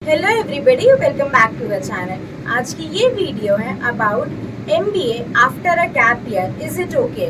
Hello everybody, welcome back to the channel. आज की ये वीडियो है about MBA after a gap year. Is it okay?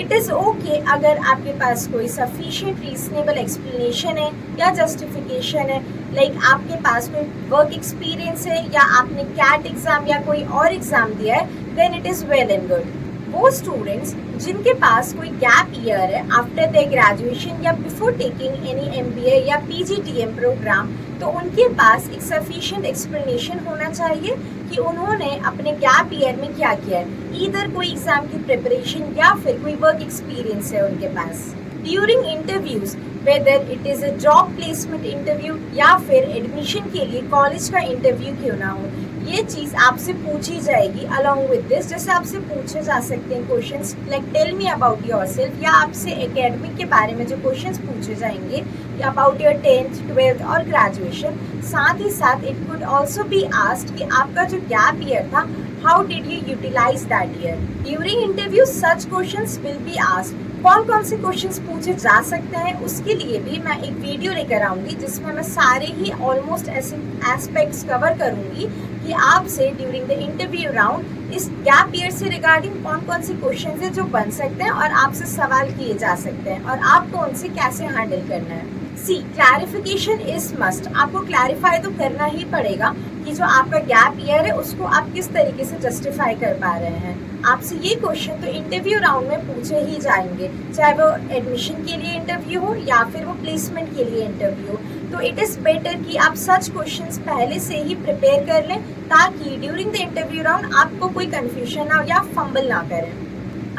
It is okay अगर आपके पास कोई सफिशिएंट रीजनेबल एक्सप्लेनेशन है या जस्टिफिकेशन है, लाइक आपके पास कोई वर्क एक्सपीरियंस है या आपने कैट एग्जाम या कोई और एग्जाम दिया है, then it is well and good. वो स्टूडेंट्स जिनके पास कोई गैप ईयर है आफ्टर देयर ग्रेजुएशन या बिफोर टेकिंग एनी एमबीए या पीजीटीएम प्रोग्राम, तो उनके पास एक सफिशिएंट एक्सप्लेनेशन होना चाहिए कि उन्होंने अपने गैप ईयर में क्या किया है। ईदर कोई एग्जाम की प्रिपरेशन या फिर कोई वर्क एक्सपीरियंस है उनके पास। During interviews, whether it is a job placement interview या फिर एडमिशन के लिए कॉलेज का इंटरव्यू क्यों ना हो, ये चीज़ आपसे पूछी जाएगी अलॉन्ग विद दिस। जैसे आपसे पूछे जा सकते हैं questions like tell me about yourself, या आपसे एकेडमिक के बारे में जो क्वेश्चंस पूछे जाएंगे अबाउट योर 10th 12th और ग्रेजुएशन। साथ ही साथ it could also be asked कि आपका जो गैप ईयर था, how did you utilise that year. During interview such questions will be asked. कौन कौन से क्वेश्चंस पूछे जा सकते हैं उसके लिए भी मैं एक वीडियो लेकर आऊंगी जिसमें मैं सारे ही ऑलमोस्ट ऐसे एस्पेक्ट्स कवर करूंगी कि आपसे ड्यूरिंग द इंटरव्यू राउंड इस गैप ईयर से रिगार्डिंग कौन कौन से क्वेश्चंस हैं जो बन सकते हैं और आपसे सवाल किए जा सकते हैं और आपको उनसे कैसे हैंडल करना है। सी, क्लैरिफिकेशन इज मस्ट। आपको क्लैरिफाई तो करना ही पड़ेगा कि जो आपका गैप ईयर है उसको आप किस तरीके से जस्टिफाई कर पा रहे हैं। आपसे ये क्वेश्चन तो इंटरव्यू राउंड में पूछे ही जाएंगे, चाहे वो एडमिशन के लिए इंटरव्यू हो या फिर वो प्लेसमेंट के लिए इंटरव्यू हो। तो इट इज़ बेटर कि आप सच क्वेश्चंस पहले से ही प्रिपेयर कर लें ताकि ड्यूरिंग द इंटरव्यू राउंड आपको कोई कंफ्यूजन ना हो या फंबल ना करें।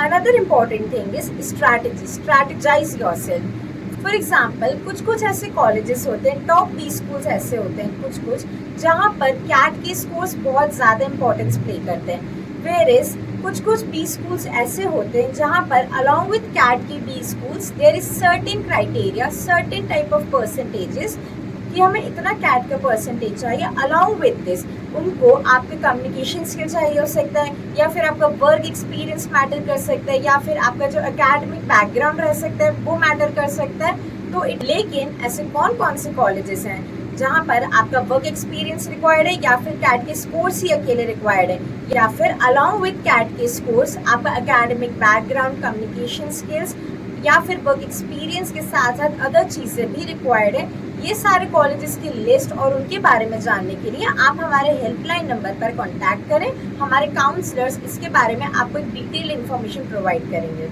Another important thing is strategy. Strategise yourself. For example, कुछ ऐसे कॉलेजेस होते हैं, टॉप 20 स्कूल्स ऐसे होते हैं कुछ जहाँ पर कैट के स्कोर्स बहुत ज़्यादा इंपॉर्टेंस प्ले करते हैं। वेयर इज कुछ 20 स्कूल्स ऐसे होते हैं जहाँ पर अलॉन्ग विद कैट के 20 schools there is certain criteria, certain type of percentages कि हमें इतना कैट का परसेंटेज चाहिए। अलॉन्ग विद दिस उनको आपके कम्युनिकेशन स्किल चाहिए हो सकता है, या फिर आपका वर्क एक्सपीरियंस मैटर कर सकता है, या फिर आपका जो एकेडमिक बैकग्राउंड रह सकता है वो मैटर कर सकता है। तो लेकिन ऐसे कौन कौन से कॉलेजेस हैं जहाँ पर आपका वर्क एक्सपीरियंस रिक्वायर्ड है, या फिर कैट के स्कोर्स ही अकेले रिक्वायर्ड है, या फिर अलॉन्ग विद कैट के स्कोर्स आपका एकेडमिक बैकग्राउंड, कम्युनिकेशन स्किल्स या फिर वर्क एक्सपीरियंस के साथ साथ अदर चीज़ें भी रिक्वायर्ड है। ये सारे कॉलेजेस की लिस्ट और उनके बारे में जानने के लिए आप हमारे हेल्पलाइन नंबर पर कांटेक्ट करें। हमारे काउंसलर्स इसके बारे में आपको एक डिटेल इन्फॉर्मेशन प्रोवाइड करेंगे।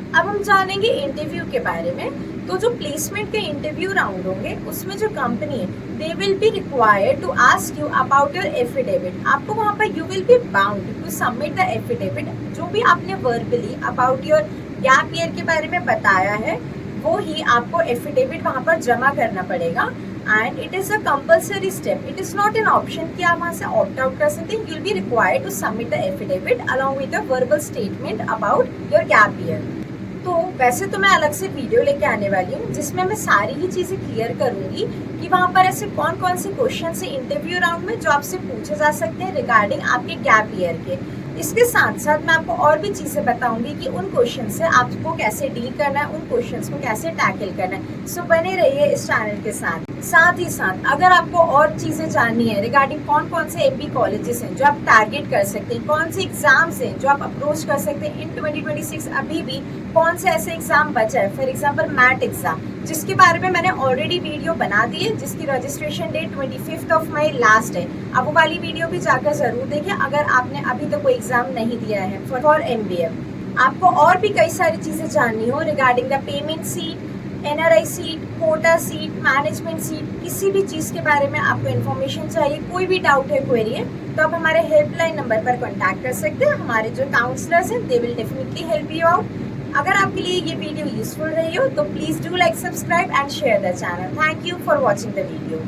अब हम जानेंगे इंटरव्यू के बारे में। तो जो प्लेसमेंट के इंटरव्यू राउंड होंगे उसमें जो कंपनी है they will be required to ask you about your affidavit. आपको वहाँ पर you will be bound to submit the affidavit. जो भी आपने verbally about your gap year के बारे में बताया है वो ही आपको एफिडेविट वहाँ पर जमा करना पड़ेगा। And it is a compulsory step, it is not an option कि आप वहाँ से ऑप्ट आउट कर सकते हैं। You will be required to submit the affidavit along with the verbal statement about your gap year. तो वैसे तो मैं अलग से वीडियो लेके आने वाली हूँ जिसमें मैं सारी ही चीज़ें क्लियर करूँगी कि वहाँ पर ऐसे कौन कौन से क्वेश्चन है इंटरव्यू राउंड में जो आपसे पूछे जा सकते हैं रिगार्डिंग आपके गैप ईयर के। इसके साथ साथ मैं आपको और भी चीज़ें बताऊंगी कि उन क्वेश्चन से आपको कैसे डील करना है, उन क्वेश्चंस को कैसे टैकल करना है। सो बने रहिए इस चैनल के साथ। साथ ही साथ अगर आपको और चीज़ें जाननी है रिगार्डिंग कौन कौन से एमबी कॉलेजेस हैं जो आप टारगेट कर सकते हैं, कौन से एग्जाम्स हैं जो आप अप्रोच कर सकते हैं इन 2026, अभी भी कौन से ऐसे एग्जाम बचा है, फॉर एग्जाम्पल मैट एग्जाम, जिसके बारे में मैंने ऑलरेडी वीडियो बना दी है, जिसकी रजिस्ट्रेशन डेट 25 मई लास्ट है। अब वो वाली वीडियो भी जाकर जरूर देखें अगर आपने अभी तक कोई एग्जाम नहीं दिया है फॉर एमबीए। आपको और भी कई सारी चीज़ें जाननी हो regarding the payment seat, NRI seat, quota seat, management seat, किसी भी चीज़ के बारे में आपको इन्फॉर्मेशन चाहिए, कोई भी डाउट है, क्वेरी है, तो आप हमारे हेल्पलाइन नंबर पर कॉन्टैक्ट कर सकते हैं। हमारे जो काउंसलर्स हैं they will definitely help you out. अगर आपके लिए ये वीडियो यूजफुल रही हो तो please do like, subscribe and share the channel. Thank you for watching the video.